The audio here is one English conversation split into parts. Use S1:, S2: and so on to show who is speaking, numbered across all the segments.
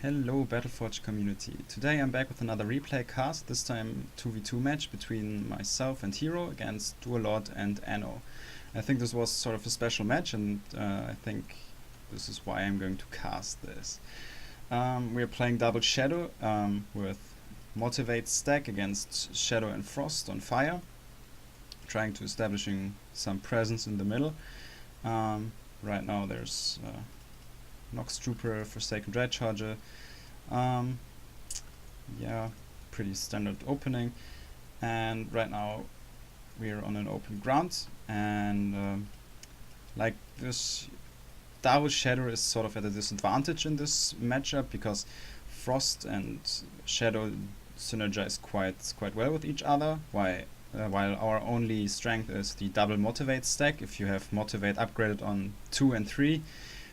S1: Hello Battleforge community. Today I'm back with another replay cast, this time 2v2 match between myself and Hirooo against Duellord and Anno. I think this was sort of a special match and I think this is why I'm going to cast this. We're playing double Shadow with Motivate stack against Shadow and Frost on fire, trying to establishing some presence in the middle. Right now there's Nox Trooper, Forsaken Dread Charger. Yeah, pretty standard opening. And right now we're on an open ground, and like this double Shadow is sort of at a disadvantage in this matchup because Frost and Shadow synergize quite well with each other. While our only strength is the double Motivate stack. If you have Motivate upgraded on 2 and 3,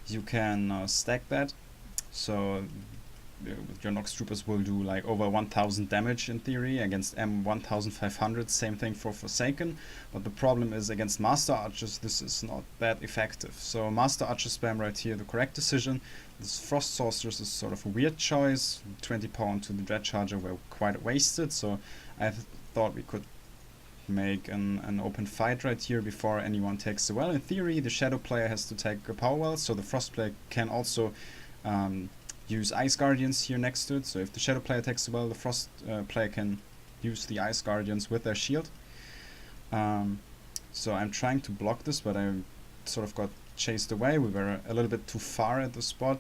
S1: you can stack that, so your Nox Troopers will do like over 1000 damage in theory against M1500, same thing for Forsaken, but the problem is against Master Archers this is not that effective. So Master Archer spam right here, the correct decision. This Frost Sorceress is sort of a weird choice, 20 power onto the Dread Charger were quite wasted, so I thought we could make an open fight right here before anyone takes the well. In theory the Shadow player has to take a power well, so the Frost player can also use Ice Guardians here next to it. So if the Shadow player takes the well, the Frost player can use the Ice Guardians with their shield. So I'm trying to block this, but I sort of got chased away. We were a little bit too far at the spot,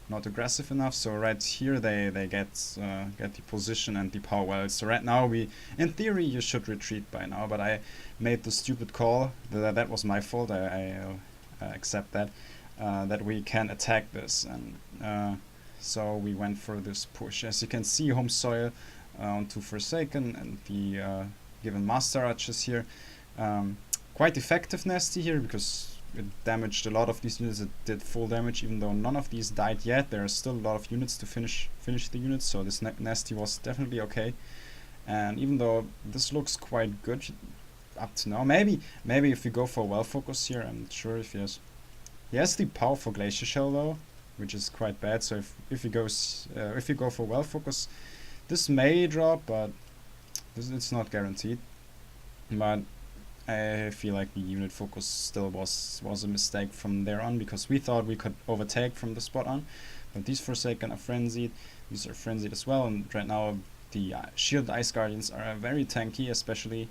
S1: not aggressive enough, so right here they get the position and the power well. So right now in theory you should retreat by now, but I made the stupid call. That was my fault. I accept that that we can attack this, and so we went for this push. As you can see, home soil onto Forsaken and the given Master Archers here. Quite effective Nasty here because it damaged a lot of these units. It did full damage even though none of these died yet. There are still a lot of units to finish the units, so this Nasty was definitely okay. And even though this looks quite good up to now, maybe if we go for well focus here, I'm not sure if he has the power for Glacier Shell though, which is quite bad. So if he go for well focus, this may drop, but it's not guaranteed. But I feel like the unit focus still was a mistake from there on, because we thought we could overtake from the spot on, but these Forsaken are frenzied, these are frenzied as well, and right now the shield Ice Guardians are very tanky, especially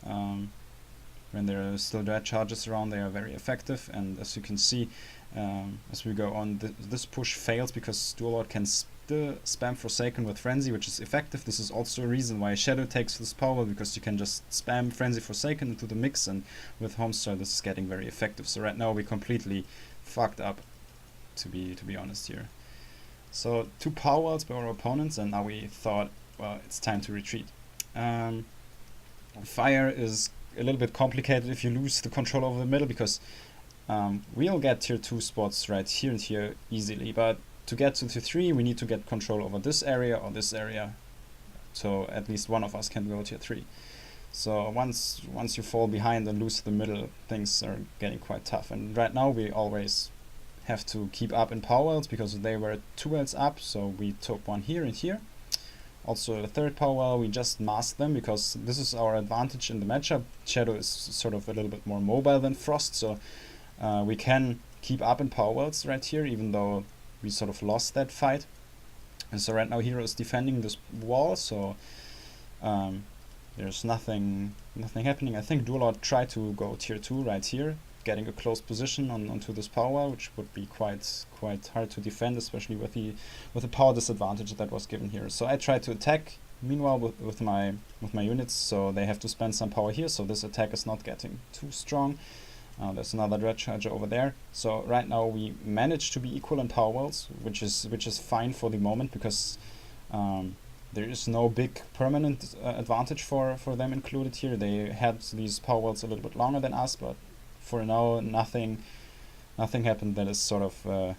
S1: when there are still Dread Charges around. They are very effective, and as you can see, as we go on, this push fails because Duellord can still spam Forsaken with Frenzy, which is effective. This is also a reason why Shadow takes this power, because you can just spam Frenzy Forsaken into the mix, and with Homestar this is getting very effective. So right now we completely fucked up, to be honest here. So 2 power wells by our opponents, and now we thought, well, it's time to retreat. Fire is a little bit complicated if you lose the control over the middle, because we'll get tier 2 spots right here and here easily, but to get to tier 3 we need to get control over this area or this area, so at least one of us can go tier 3. So once you fall behind and lose the middle, things are getting quite tough, and right now we always have to keep up in power wells because they were 2 wells up, so we took one here and here. Also the third power well, we just masked them because this is our advantage in the matchup. Shadow is sort of a little bit more mobile than Frost, so we can keep up in power wells right here, even though we sort of lost that fight. And so right now Hirooo is defending this wall, so there's nothing happening. I think Duellord tried to go tier 2 right here, getting a close position onto this power wall, which would be quite hard to defend, especially with the power disadvantage that was given here. So I tried to attack meanwhile with my units, so they have to spend some power here, so this attack is not getting too strong. There's another Dread Charger over there. So right now we managed to be equal in power wells, which is fine for the moment, because there is no big permanent advantage for them included here. They had these power wells a little bit longer than us, but for now nothing happened that is sort of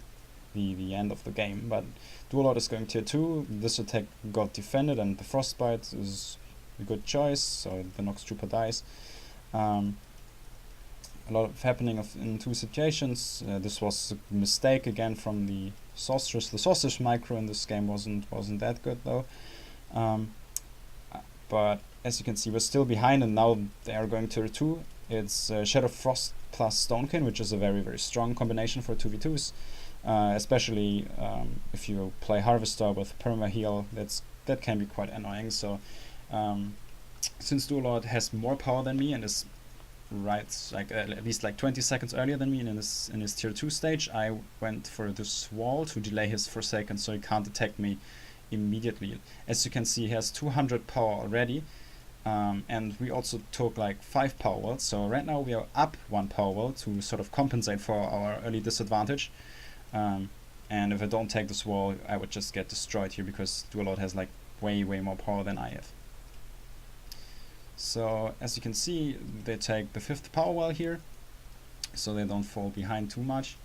S1: the end of the game. But Duellord is going tier 2. This attack got defended, and the Frostbite is a good choice, so the Nox Trooper dies. a lot of happening in two situations. This was a mistake again from the Sorceress. The Sorceress micro in this game wasn't that good though. But as you can see, we're still behind, and now they are going tier 2. It's Shadow Frost plus Stonekin, which is a very, very strong combination for 2v2s. Especially if you play Harvester with perma heal, that can be quite annoying. So since Duellord has more power than me and is at least 20 seconds earlier than me in his tier 2 stage, I went for this wall to delay his Forsaken so he can't attack me immediately. As you can see, he has 200 power already, and we also took 5 power walls, so right now we are up 1 power wall to sort of compensate for our early disadvantage. And if I don't take this wall, I would just get destroyed here because Duellord has way more power than I have. So as you can see, they take the 5th power wall here, so they don't fall behind too much.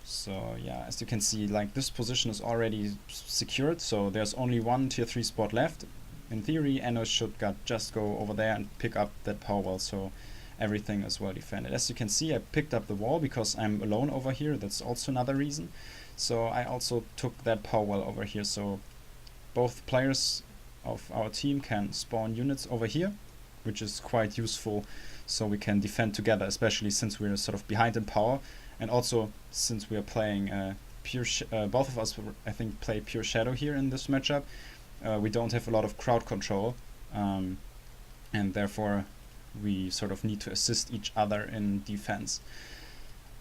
S1: So yeah, as you can see, this position is already secured, so there's only 1 tier 3 spot left. In theory, Enno should just go over there and pick up that power wall, so everything is well defended. As you can see, I picked up the wall because I'm alone over here. That's also another reason. So I also took that power wall over here, so both players of our team can spawn units over here, which is quite useful, so we can defend together, especially since we're sort of behind in power, and also since we are playing both of us, I think, play pure Shadow here in this matchup. We don't have a lot of crowd control, and therefore we sort of need to assist each other in defense.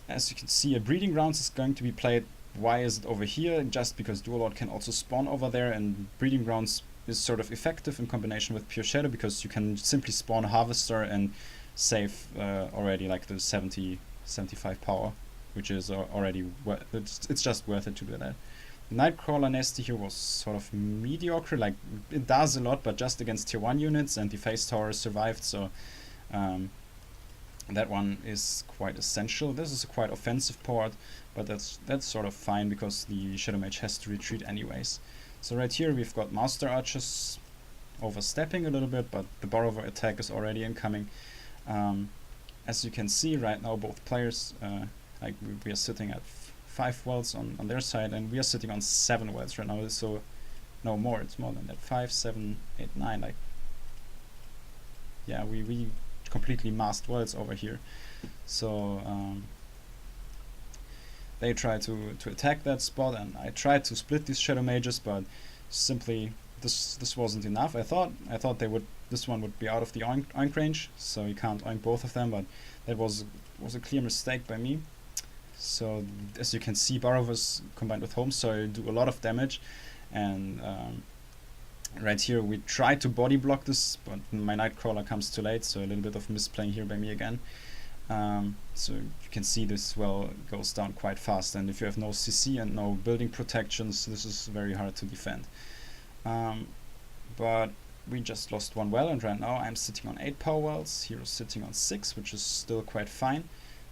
S1: As you can see, a Breeding Grounds is going to be played. Why is it over here? Just because Duellord can also spawn over there, and Breeding Grounds is sort of effective in combination with pure Shadow because you can simply spawn a Harvester and save already the 75 power, which is already it's just worth it to do that. Nightcrawler Nasty here was sort of mediocre, it does a lot, but just against tier 1 units, and the Face Tower survived, so that one is quite essential. This is a quite offensive port, but that's sort of fine because the Shadow Mage has to retreat anyways. So right here we've got Master Archers overstepping a little bit, but the Borrower attack is already incoming. As you can see right now, both players, we are sitting at 5 wells on their side, and we are sitting on 7 wells right now, so no more, it's more than that. 5, 7, 8, 9, yeah, we completely masked wells over here. So they try to attack that spot, and I tried to split these Shadow Mages, but simply this wasn't enough. I thought this one would be out of the oink range, so you can't oink both of them, but that was a clear mistake by me. So as you can see, Borrowers combined with Homesoil do a lot of damage, and right here we tried to body block this, but my Nightcrawler comes too late, so a little bit of misplaying here by me again. So you can see this well goes down quite fast, and if you have no CC and no building protections, this is very hard to defend. But we just lost 1 well, and right now I'm sitting on 8 power wells, Hero's sitting on 6, which is still quite fine.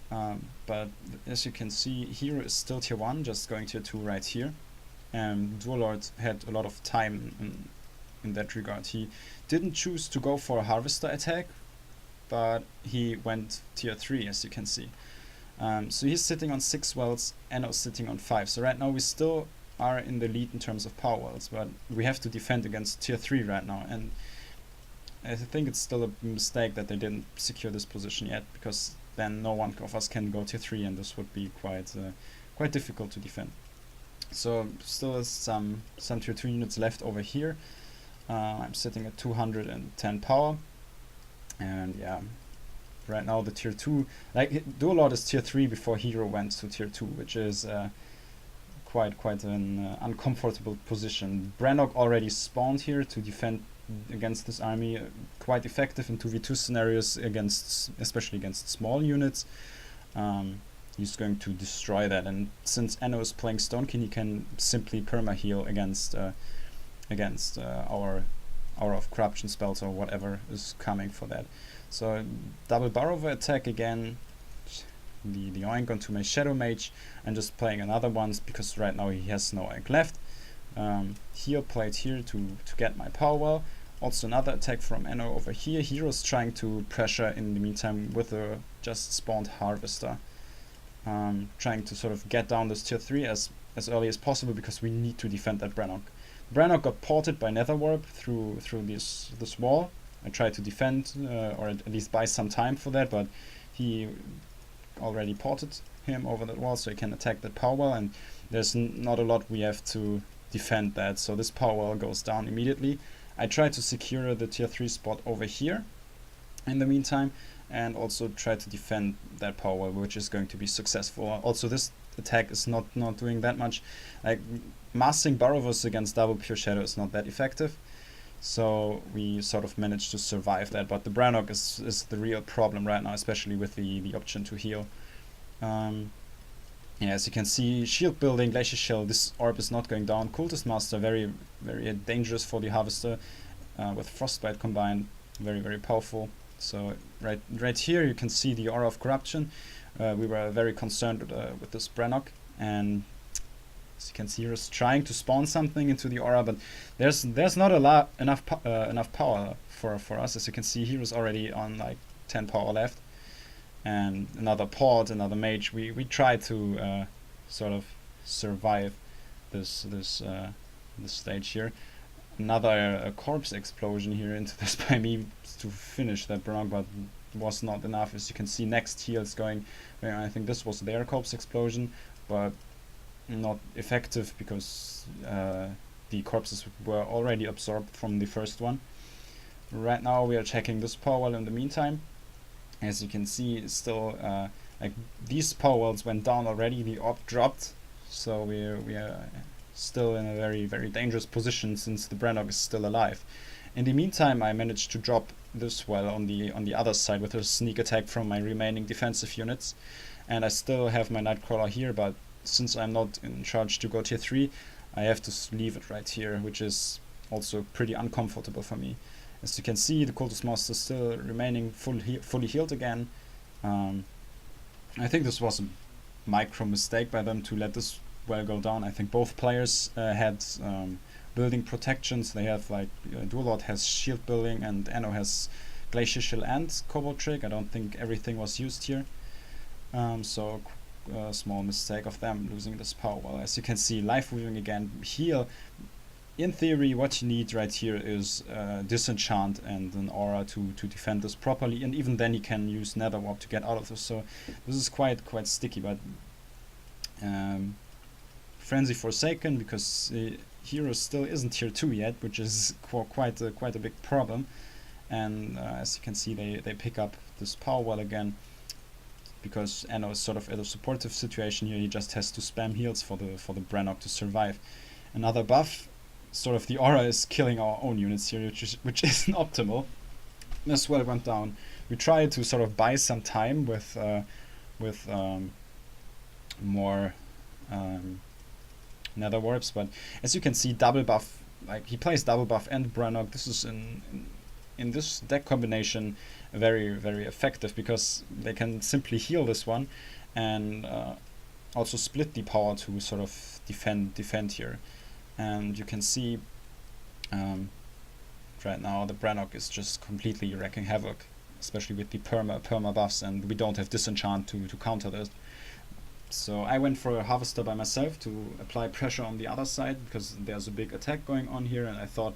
S1: But as you can see, Hero is still tier 1, just going tier 2 right here. And Duellord had a lot of time in that regard. He didn't choose to go for a Harvester attack, but he went tier 3, as you can see. So he's sitting on 6 wells, Enno's sitting on 5. So right now we still are in the lead in terms of power wells, but we have to defend against tier 3 right now, and I think it's still a mistake that they didn't secure this position yet, because then no one of us can go tier 3, and this would be quite difficult to defend. So still is some tier 2 units left over here. I'm sitting at 210 power, and yeah, right now the tier 2, Duellord is tier 3 before Hero went to tier 2, which is quite an uncomfortable position. Brannock already spawned here to defend against this army, quite effective in 2v2 scenarios, especially against small units. He's going to destroy that, and since Enno is playing Stonekin, he can simply perma heal against our Aura of Corruption spells or whatever is coming for that. So double Borrower attack again, the oink onto my Shadow Mage, and just playing another one because right now he has no oink left. Heal played here to get my power well. Also another attack from Enno over here. Hero's trying to pressure in the meantime with a just spawned Harvester. trying to sort of get down this tier 3 as early as possible, because we need to defend that Brannock. Brannock got ported by Nether Warp through this wall. I tried to defend, or at least buy some time for that, but he already ported him over that wall, so he can attack that power well, and there's not a lot we have to defend that, so this power well goes down immediately. I try to secure the tier 3 spot over here in the meantime, and also try to defend that power well, which is going to be successful. Also, this attack is not doing that much. Like, mastering Barrows against double Pure Shadow is not that effective, so we sort of managed to survive that, but the Brannock is the real problem right now, especially with the option to heal. Yeah, as you can see, shield building, Glacier Shell, this orb is not going down. Cultist Master, very dangerous for the Harvester, with Frostbite combined, very powerful. So right here you can see the Aura of Corruption. We were very concerned with this Brannock, and as you can see, he's trying to spawn something into the Aura, but there's not enough power for us. As you can see, he was already on like 10 power left, and another Port, another Mage. We tried to sort of survive this stage here. Another corpse explosion here into this by me to finish that Brannock, but was not enough. As you can see, next heal is going. I think this was their corpse explosion, but not effective because the corpses were already absorbed from the first one. Right now we are checking this power well in the meantime. As you can see, it's still like these power wells went down already, the orb dropped, so we are still in a very dangerous position since the Brannock is still alive. In the meantime, I managed to drop this well on the other side with a sneak attack from my remaining defensive units, and I still have my Nightcrawler here, but since I'm not in charge to go tier 3, I have to leave it right here, which is also pretty uncomfortable for me. As you can see, the Cultist Master is still remaining fully healed again. I think this was a micro mistake by them to let this well go down. I think both players had building protections. They have like Duellord has shield building and Anno has Glacier Shell and Cobalt Trick. I don't think everything was used here. So a small mistake of them losing this power. Well, as you can see, life weaving again, heal. In theory, what you need right here is disenchant and an aura to defend this properly, and even then you can use Nether Warp to get out of this. So this is quite sticky, but Frenzy Forsaken, because Hirooo still isn't tier 2 yet, which is quite a big problem. And as you can see, they pick up this power well again, because Anno is sort of at a supportive situation here. He just has to spam heals for the Brannock to survive. Another buff, sort of the aura is killing our own units here, which isn't optimal. This well went down. We tried to sort of buy some time with more Nether Warps, but as you can see, double buff, like he plays double buff and Brannock. This is in this deck combination very effective, because they can simply heal this one and also split the power to sort of defend here. And you can see right now the Brannock is just completely wreaking havoc, especially with the perma buffs, and we don't have disenchant to counter this. So I went for a Harvester by myself to apply pressure on the other side, because there's a big attack going on here, and I thought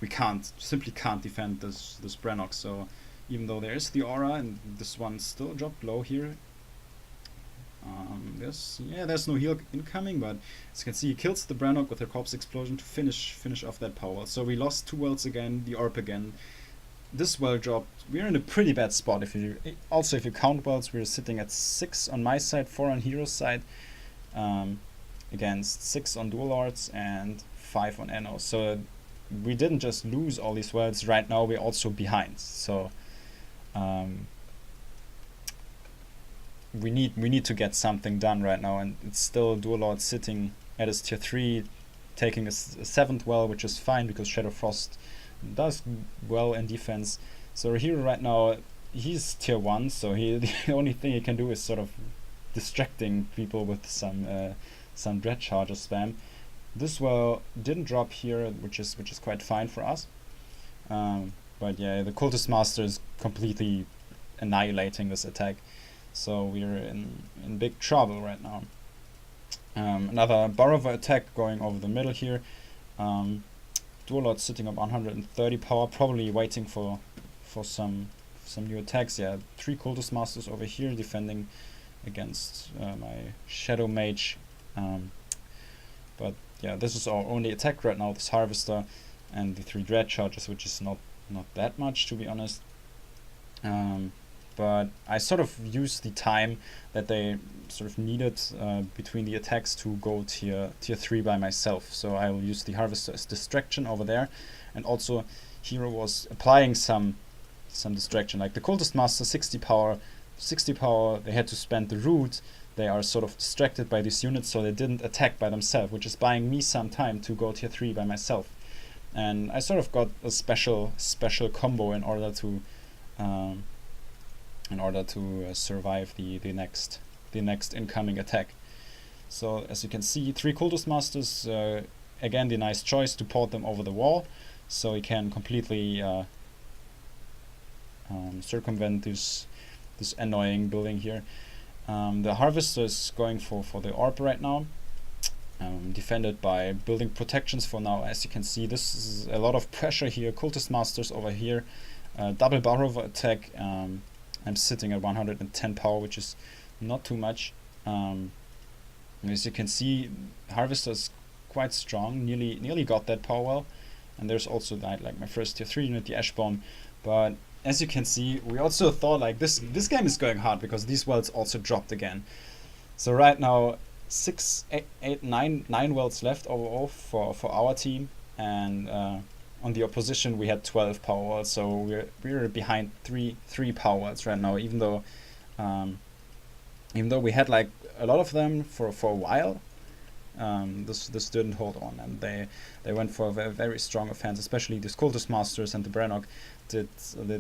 S1: we simply can't defend this Brannock. So even though there is the aura and this one still dropped low here, there's no heal incoming, but as you can see, he kills the Brannock with a corpse explosion to finish off that power. So we lost 2 wells again, the orb again. This well dropped. We're in a pretty bad spot. If you count wells, we're sitting at 6 on my side, 4 on Hiroo's side, against 6 on Duellord's and 5 on Anno. So we didn't just lose all these wells. Right now we're also behind. So we need to get something done right now, and it's still Duellord sitting at his tier 3, taking a 7th well, which is fine because Shadow Frost does well in defense. So Hirooo right now, he's tier 1, so the only thing he can do is sort of distracting people with some Dread Charger spam. This well didn't drop here, which is quite fine for us. But yeah, the Cultist Master is completely annihilating this attack. So we're in big trouble right now. Another Borrower attack going over the middle here. Duellord sitting up 130 power, probably waiting for some new attacks. Yeah, 3 Cultist Masters over here defending against my Shadow Mage. But yeah, this is our only attack right now, this Harvester and the 3 Dread Charges, which is not that much, to be honest. But I sort of used the time that they sort of needed between the attacks to go tier 3 by myself. So I will use the Harvester as distraction over there, and also Hirooo was applying some distraction, like the Cultist Master 60 power, they had to spend the root. They are sort of distracted by these units, so they didn't attack by themselves, which is buying me some time to go tier 3 by myself. And I sort of got a special combo in order to survive the next incoming attack. So as you can see, 3 Cultist Masters, again the nice choice to port them over the wall, so you can completely circumvent this annoying building here. The Harvester is going for the orb right now, defended by building protections for now. As you can see, this is a lot of pressure here. Cultist Masters over here, double Borrower attack. I'm sitting at 110 power, which is not too much. As you can see, Harvester is quite strong, nearly got that power well. And there's also that, like my first tier 3 unit, the Ash Bomb. But as you can see, we also thought like this game is going hard because these welds also dropped again. So right now 9 welds left overall for our team, and on the opposition we had 12 power welds, so we're behind three power welds right now, even though we had like a lot of them for a while. This didn't hold on, and they went for a very strong offense, especially the Cultist Masters and the Brannock did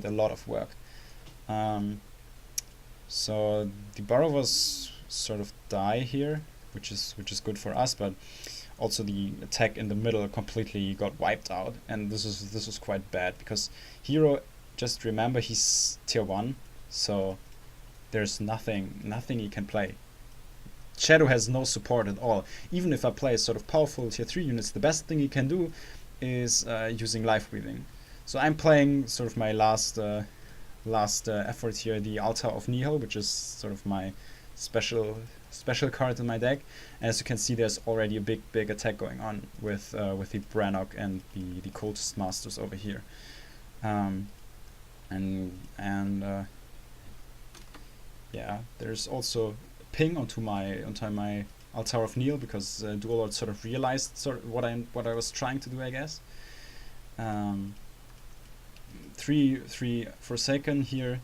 S1: a lot of work. So the Borrowers sort of die here, which is good for us, but also the attack in the middle completely got wiped out, and this was quite bad because Hirooo, just remember, he's tier 1, so there's nothing he can play. Shadow has no support at all. Even if I play sort of powerful tier 3 units, the best thing he can do is using life breathing. So I'm playing sort of my last effort here, the Altar of Nihil, which is sort of my special card in my deck. And as you can see, there's already a big attack going on with the Brannock and the Cultist Masters over here. Yeah, there's also ping onto my Altar of Nihil because Duellord sort of realized what I was trying to do, I guess. 3 Forsaken here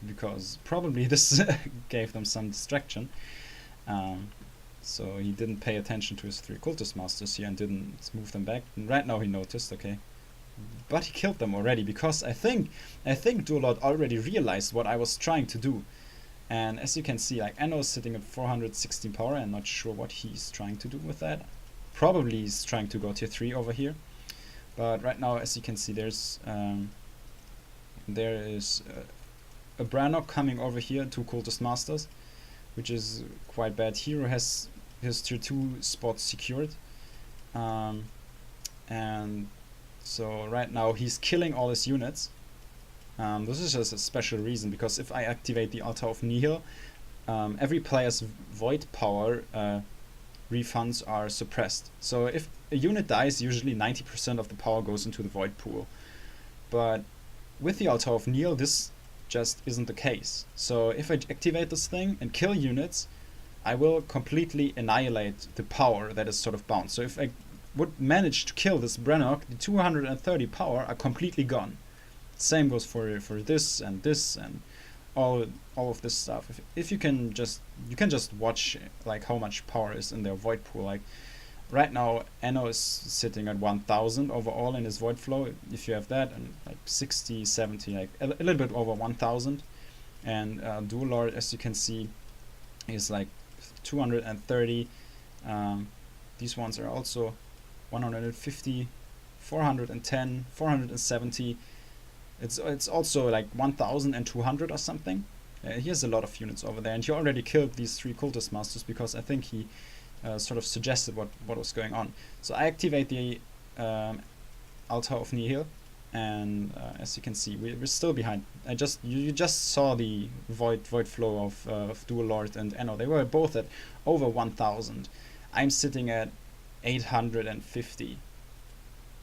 S1: because probably this gave them some distraction. So he didn't pay attention to his 3 Cultist Masters here and didn't move them back. And right now he noticed, okay, but he killed them already because I think Duellord already realized what I was trying to do. And as you can see, like Anno is sitting at 416 power. I'm not sure what he's trying to do with that. Probably he's trying to go tier 3 over here. But right now, as you can see, there is a Brannock coming over here, 2 Cultist Masters, which is quite bad. Hirooo has his tier 2 spot secured. And so right now he's killing all his units. This is just a special reason, because if I activate the Altar of Nihil, every player's void power refunds are suppressed. So if a unit dies, usually 90% of the power goes into the void pool. But with the Altar of Nihil, this just isn't the case. So if I activate this thing and kill units, I will completely annihilate the power that is sort of bound. So if I would manage to kill this Brannock, the 230 power are completely gone. Same goes for this and all of this stuff. If you can just watch like how much power is in their void pool. Like right now, Anno is sitting at 1000 overall in his void flow. If you have that, and like 60, 70, like a little bit over 1000, and Duellord, as you can see, is like 230. These ones are also 150, 410, 470. It's also like 1200 or something. He has a lot of units over there, and he already killed these 3 cultist masters because I think he sort of suggested what was going on. So I activate the Altar of Nihil, and as you can see, we're still behind. You just saw the void flow of Duellord and Enno. They were both at over 1,000. I'm sitting at 850,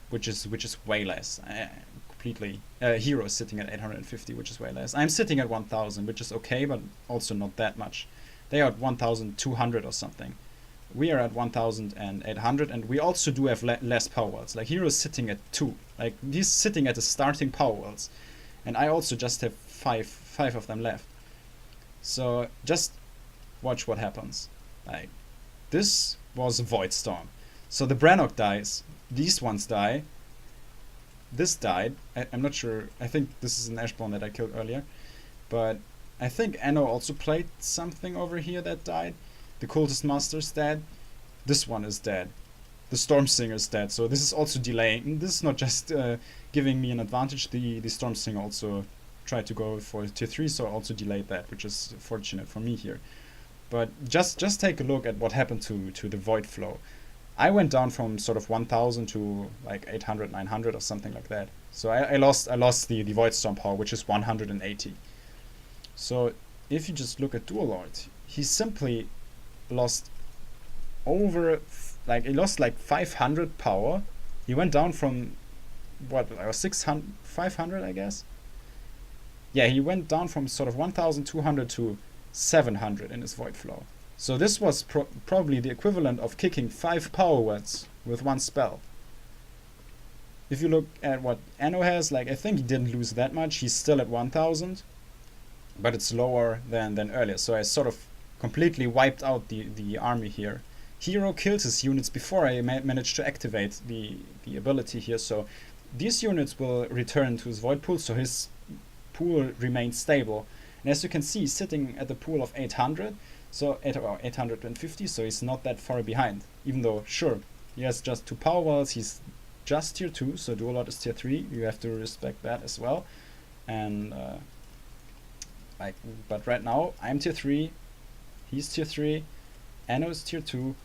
S1: which is way less. Completely. Hirooo is sitting at 850, which is way less. I'm sitting at 1,000, which is okay, but also not that much. They are at 1,200 or something. We are at 1,800, and we also do have less power wells. Like Hirooo is sitting at 2. Like he's sitting at the starting power wells, and I also just have five of them left. So just watch what happens. Like this was a Void Storm. So the Brannock dies. These ones die. This died. I'm not sure. I think this is an Ashborn that I killed earlier. But I think Enno also played something over here that died. The Cultist Master's dead. This one is dead. The Stormsinger is dead. So this is also delaying. This is not just giving me an advantage. The Stormsinger also tried to go for tier 3, so I also delayed that, which is fortunate for me here. But just take a look at what happened to the Void Flow. I went down from sort of 1,000 to like 800, 900 or something like that. So I lost the Void Storm power, which is 180. So if you just look at Duellord, he simply lost over, he lost like 500 power. He went down from, what, 600, 500 I guess? Yeah, he went down from sort of 1,200 to 700 in his Void Flow. So this was probably the equivalent of kicking 5 power words with one spell. If you look at what Enno has, like I think he didn't lose that much. He's still at 1,000, but it's lower than earlier. So I sort of completely wiped out the army here. Hirooo killed his units before I managed to activate the ability here. So these units will return to his Void Pool, so his pool remains stable. And as you can see, sitting at the pool of 800, so 850, so he's not that far behind. Even though, sure, he has just 2 power wells, he's just tier 2, so Duellord is tier 3. You have to respect that as well. And but right now I'm tier 3, he's tier 3, Enno is tier 2,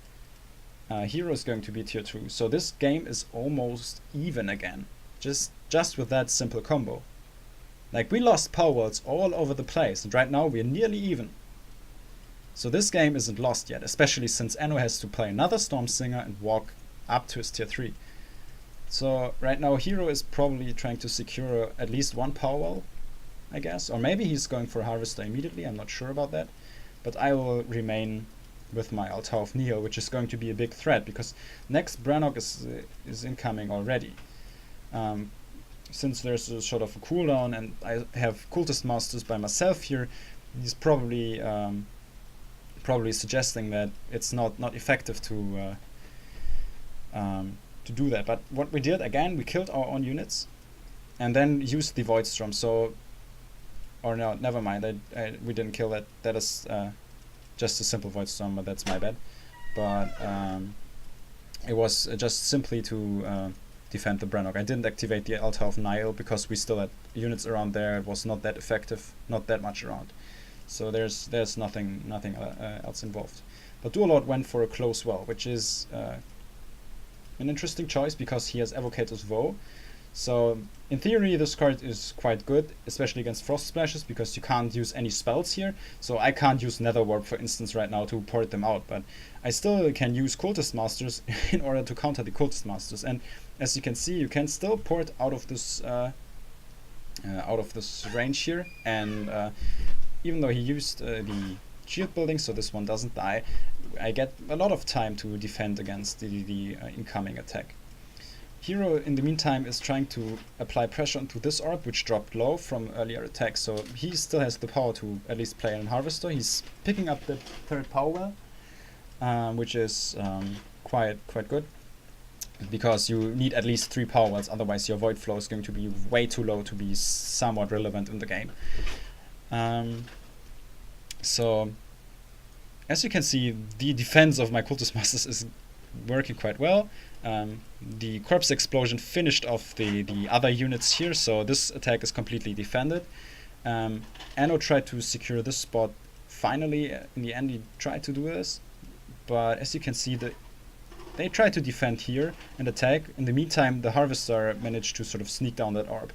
S1: Hirooo is going to be tier 2. So this game is almost even again, just with that simple combo. Like we lost power wells all over the place, and right now we're nearly even. So this game isn't lost yet, especially since Enno has to play another Stormsinger and walk up to his tier 3. So right now Hirooo is probably trying to secure at least 1 power well, I guess. Or maybe he's going for Harvester immediately, I'm not sure about that. But I will remain with my Altar of Nihil, which is going to be a big threat, because next Brannock is incoming already. Since there's a sort of a cooldown and I have Cultist Masters by myself here, he's probably suggesting that it's not effective to do that. But what we did, again, we killed our own units and then used the Void Storm. So, or no, never mind, we didn't kill that. That is just a simple Void Storm, but that's my bad. But it was just simply to defend the Brannock. I didn't activate the Altar of Nihil because we still had units around there. It was not that effective, not that much around. So there's nothing else involved. But Duellord went for a close well, which is an interesting choice because he has Evocator's Vow. So in theory this card is quite good, especially against Frost Splashes, because you can't use any spells here. So I can't use Nether Warp, for instance, right now to port them out, but I still can use Cultist Masters in order to counter the Cultist Masters. And as you can see, you can still port out of this range here, and even though he used the shield building, so this one doesn't die, I get a lot of time to defend against the incoming attack. Hirooo, in the meantime, is trying to apply pressure onto this orb, which dropped low from earlier attacks, so he still has the power to at least play an Harvester. He's picking up the 3rd power well, which is quite good, because you need at least 3 power wells, otherwise your Void Flow is going to be way too low to be somewhat relevant in the game. So, as you can see, the defense of my Cultist Masters is working quite well. The Corpse Explosion finished off the other units here, so this attack is completely defended. Anno tried to secure this spot. Finally, in the end, he tried to do this, but as you can see, they tried to defend here and attack. In the meantime, the Harvester managed to sort of sneak down that orb,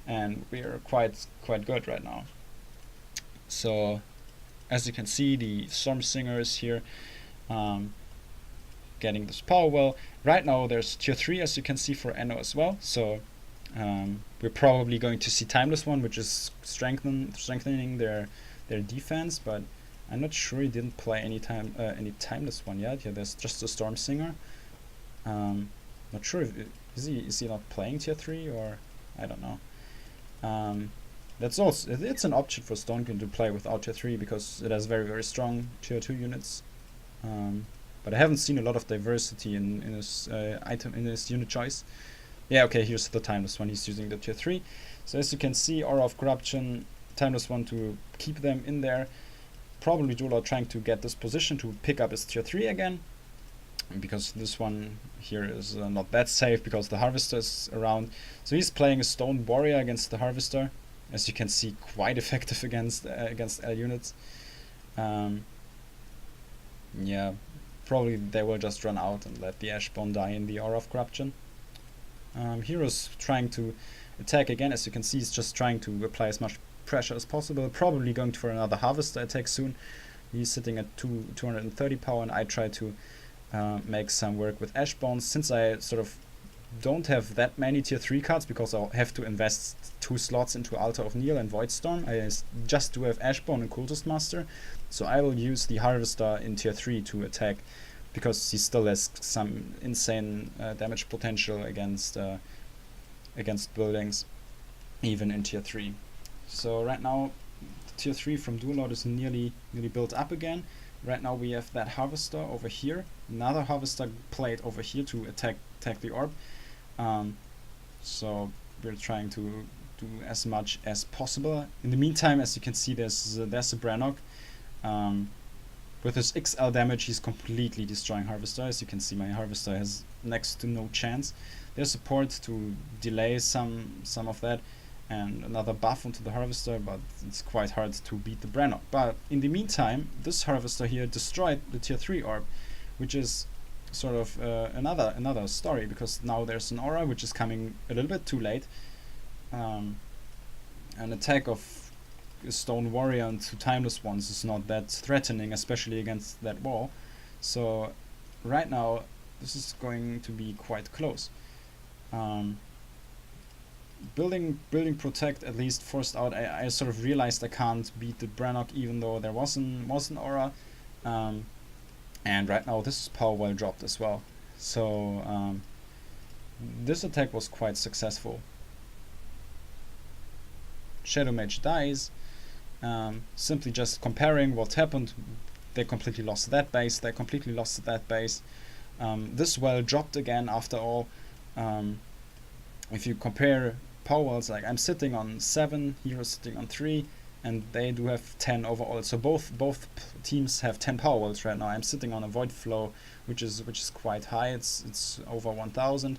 S1: and we are quite good right now. So, as you can see, the Storm Singer is here, getting this power well. Right now, there's tier 3, as you can see, for Anno as well. So, we're probably going to see Timeless One, which is strengthening their defense, but I'm not sure he didn't play any Timeless One yet. Yeah, there's just a Storm Singer. Not sure if is he not playing tier 3, or I don't know. That's also, it's an option for Stonekin to play without tier 3 because it has very strong tier 2 units. But I haven't seen a lot of diversity in his unit choice. Yeah, okay, here's the Timeless One. He's using the tier 3. So as you can see, Aura of Corruption, Timeless One to keep them in there. Probably Duellord trying to get this position to pick up his tier 3 again, because this one here is not that safe because the Harvester is around. So he's playing a Stone Warrior against the Harvester. As you can see, quite effective against L units. Yeah, probably they will just run out and let the Ashbone die in the Aura of Corruption. Hiroo's trying to attack again. As you can see, he's just trying to apply as much pressure as possible. Probably going for another Harvester attack soon. He's sitting at 230 power, and I try to make some work with Ashbones. Since I sort of don't have that many tier 3 cards because I'll have to invest 2 slots into Altar of Neil and Voidstorm, I just do have Ashbone and Cultist Master, so I will use the Harvester in tier 3 to attack because he still has some insane damage potential against buildings, even in tier 3. So right now, tier 3 from Duellord is nearly built up again. Right now we have that Harvester over here, another Harvester plate over here to attack the orb. So we're trying to do as much as possible. In the meantime, as you can see, there's a Brannock. With his XL damage, he's completely destroying Harvester. As you can see, my Harvester has next to no chance. There's support to delay some of that, and another buff onto the Harvester, but it's quite hard to beat the Brannock. But in the meantime, this Harvester here destroyed the tier 3 orb, which is sort of another story, because now there's an Aura which is coming a little bit too late. An attack of a Stone Warrior and 2 Timeless Ones is not that threatening, especially against that wall. So right now this is going to be quite close. Building Protect at least forced out. I sort of realized I can't beat the Brannock even though there was an Aura. And right now this is power well dropped as well. So this attack was quite successful. Shadow Mage dies. Simply just comparing what happened. They completely lost that base. They completely lost that base. This well dropped again after all. If you compare power wells, like I'm sitting on 7, Hirooo's sitting on 3, and they do have 10 overall. So both teams have 10 power wells right now. I'm sitting on a Void Flow, which is quite high. It's over 1,000.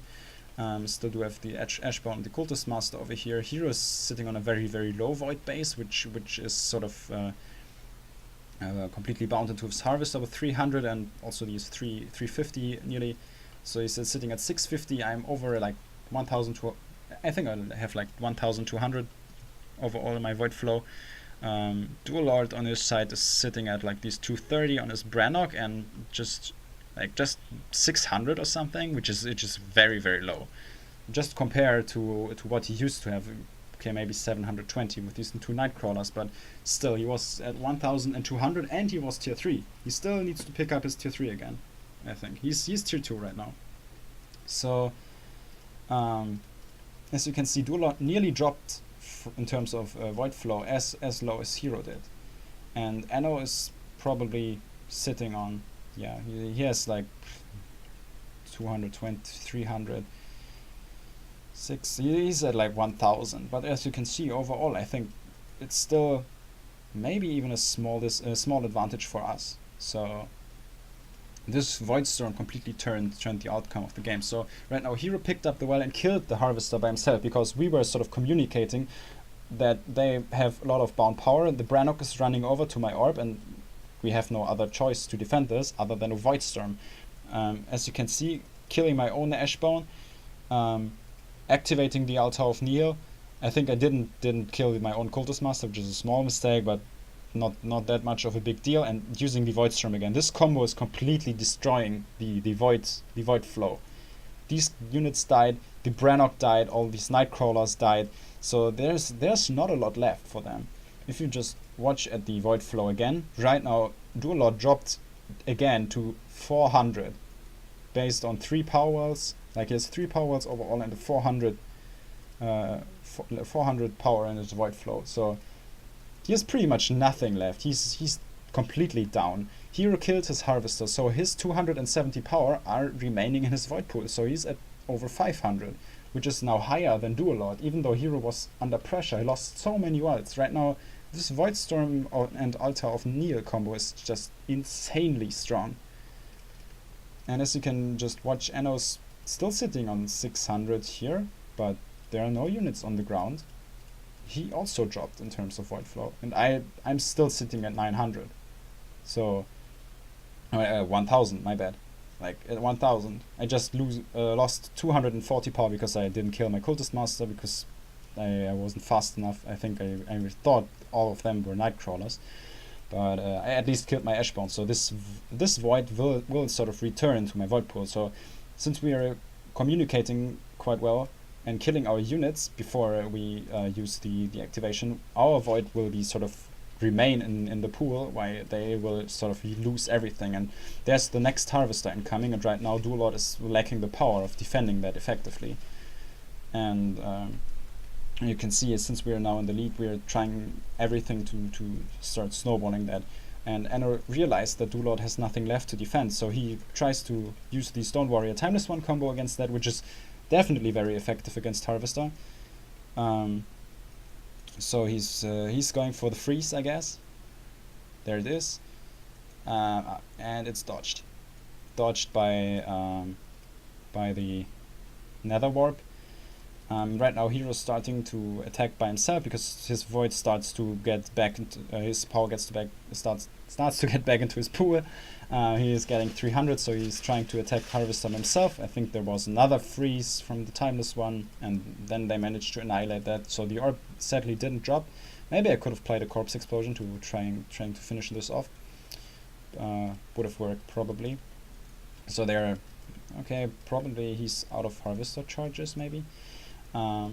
S1: Still do have the Ashbone and the Cultist Master over here. Hirooo is sitting on a very low Void base, which is sort of completely bound into his Harvester with 300, and also these 350 nearly. So he's sitting at 650. I'm over like 1,200. I think I have like 1,200 overall in my Void Flow. Duellord on his side is sitting at like these 230 on his Brannock, and just 600 or something, which is very low. Just compare to what he used to have. Okay, maybe 720 with these 2 Nightcrawlers, but still he was at 1,200 and he was tier 3. He still needs to pick up his tier 3 again. I think he's tier 2 right now. So as you can see, Duellord nearly dropped in terms of Void Flow as low as Hirooo did, and Anno is probably sitting on, yeah, he has like 220, 300, 6. He's at like 1,000. But as you can see, overall, I think it's still maybe even a small advantage for us. So this Voidstorm completely turned the outcome of the game. So right now Hirooo picked up the well and killed the Harvester by himself, because we were sort of communicating that they have a lot of bound power. The Brannock is running over to my orb, and we have no other choice to defend this other than a Void Storm. As you can see, killing my own Ashbone, activating the Altar of Nihil. I think I didn't kill my own Cultist Master, which is a small mistake, but not that much of a big deal. And using the Void Storm again, this combo is completely destroying the void flow. These units died, the Brannock died, all these Nightcrawlers died, so there's not a lot left for them. If you just watch at the void flow again, right now Duellord dropped again to 400 based on 3 power wells. Like he has 3 power wells overall and a 400 power in his void flow. So he has pretty much nothing left. He's completely down. Hirooo killed his harvester, so his 270 power are remaining in his void pool. So he's at over 500, which is now higher than Duellord. Even though Hirooo was under pressure, he lost so many wells. Right now, this Void Storm and Altar of Nihil combo is just insanely strong. And as you can just watch, Enno's still sitting on 600 here, but there are no units on the ground. He also dropped in terms of void flow, and I'm still sitting at 900. So 1000, my bad. Like at 1000, I just lost 240 power because I didn't kill my Cultist Master, because I wasn't fast enough. I think I thought all of them were Nightcrawlers, but I at least killed my Ashbone. So this void will sort of return to my void pool. So since we are communicating quite well and killing our units before we use the activation, our void will be sort of remain in the pool, while they will sort of lose everything. And there's the next harvester incoming, and right now Duellord is lacking the power of defending that effectively. And you can see, since we are now in the lead, we are trying everything to start snowballing that. And Enno realized that Duellord has nothing left to defend, so he tries to use the Stone Warrior Timeless One combo against that, which is definitely very effective against Harvester. So he's going for the freeze, I guess. There it is, and it's dodged by the Nether Warp. Right now Hiroo's starting to attack by himself because his void starts to get back into his power starts to get back into his pool. He is getting 300, so he's trying to attack Harvester himself. I think there was another freeze from the Timeless One, and then they managed to annihilate that. So the orb sadly didn't drop. Maybe I could have played a Corpse Explosion to trying to finish this off. Would have worked probably. So they're okay. Probably he's out of Harvester charges, maybe. Yeah,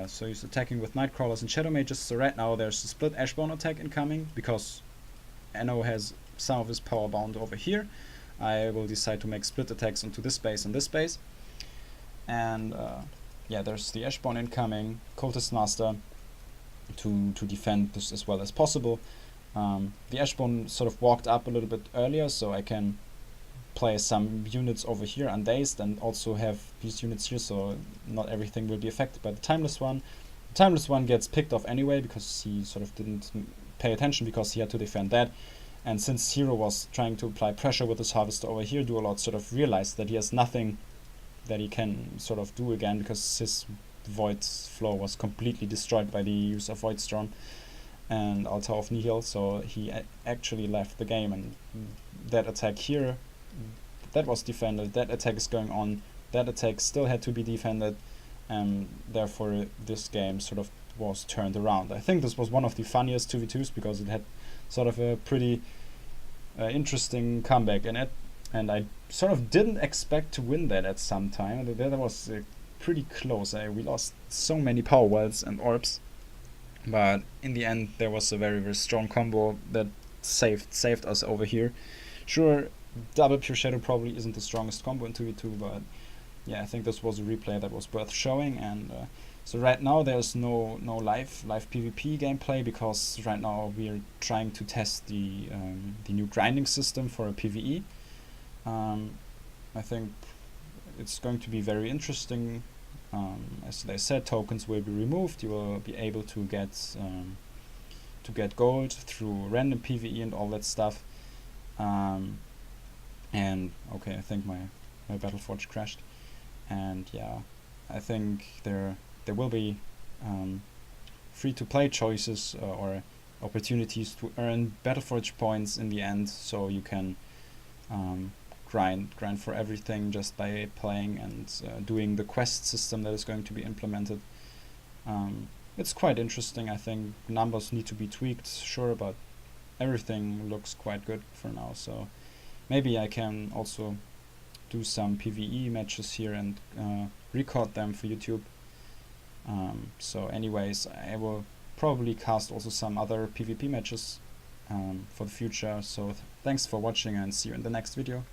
S1: so he's attacking with Nightcrawlers and Shadow Mages. So right now there's a split Ashbone attack incoming because Enno has some of his power bound over here. I will decide to make split attacks onto this base and this base. And yeah, there's the Ashbone incoming, Cultist Master to defend this as well as possible. The Ashbone sort of walked up a little bit earlier, so I can play some units over here undazed and also have these units here, so not everything will be affected by the Timeless One. The Timeless One gets picked off anyway because he sort of didn't pay attention because he had to defend that. And since Hirooo was trying to apply pressure with his Harvester over here, Duellord sort of realized that he has nothing that he can sort of do again because his void flow was completely destroyed by the use of Void Storm and Altar of Nihil, so he actually left the game. And that attack here, that was defended, that attack is going on, that attack still had to be defended, and therefore this game sort of was turned around. I think this was one of the funniest 2v2s because it had sort of a pretty interesting comeback in it, and I sort of didn't expect to win that at some time. That was pretty close. We lost so many power wells and orbs, but in the end there was a very, very strong combo that saved us over here. Sure, double Pure Shadow probably isn't the strongest combo in 2v2, but yeah, I think this was a replay that was worth showing. And so right now there's no live PvP gameplay because right now we are trying to test the new grinding system for a PvE. I think it's going to be very interesting. As they said, tokens will be removed. You will be able to get gold through random PvE and all that stuff. And okay, I think my Battleforge crashed. And yeah, I think there will be free-to-play choices or opportunities to earn Battleforge points in the end, so you can grind for everything just by playing and doing the quest system that is going to be implemented. It's quite interesting. I think numbers need to be tweaked, sure, but everything looks quite good for now, so maybe I can also do some PvE matches here and record them for YouTube. So anyways, I will probably cast also some other PvP matches for the future, so thanks for watching and see you in the next video.